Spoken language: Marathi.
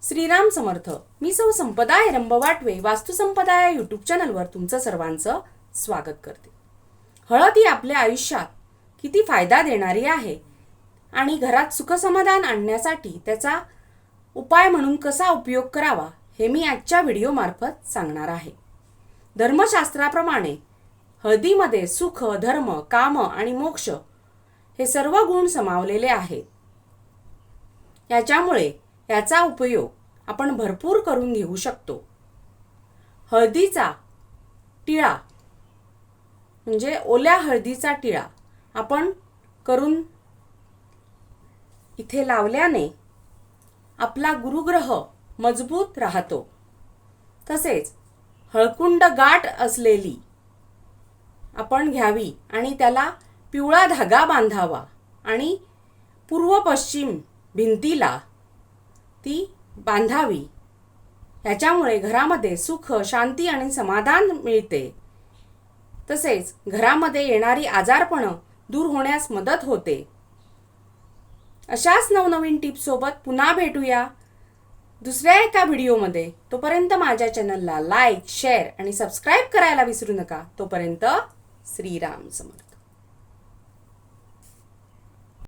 श्रीराम समर्थ. मी सौ संपदा हेरंब वाटवे वास्तुसंपदा या यूट्यूब चॅनलवर तुमचं सर्वांचं स्वागत करते. हळद ही आपल्या आयुष्यात किती फायदा देणारी आहे आणि घरात सुखसमाधान आणण्यासाठी त्याचा उपाय म्हणून कसा उपयोग करावा हे मी आजच्या व्हिडिओमार्फत सांगणार आहे. धर्मशास्त्राप्रमाणे हळदीमध्ये सुख, धर्म, काम आणि मोक्ष हे सर्व गुण समावलेले आहेत. याच्यामुळे याचा उपयोग आपण भरपूर करून घेऊ शकतो. हळदीचा टिळा म्हणजे ओल्या हळदीचा टिळा आपण करून इथे लावल्याने आपला गुरुग्रह मजबूत राहतो. तसेच हळकुंड गाठ असलेली आपण घ्यावी आणि त्याला पिवळा धागा बांधावा आणि पूर्व पश्चिम भिंतीला ती बांधावी. याच्यामुळे घरामध्ये सुख, शांती आणि समाधान मिळते. तसेच घरामध्ये येणारी आजारपणं दूर होण्यास मदत होते. अशाच नवनवीन टिप्स सोबत पुन्हा भेटूया दुसऱ्या एका व्हिडिओमध्ये. तोपर्यंत माझ्या चॅनलला लाईक, शेअर आणि सबस्क्राईब करायला विसरू नका. तोपर्यंत श्रीराम समर्थ.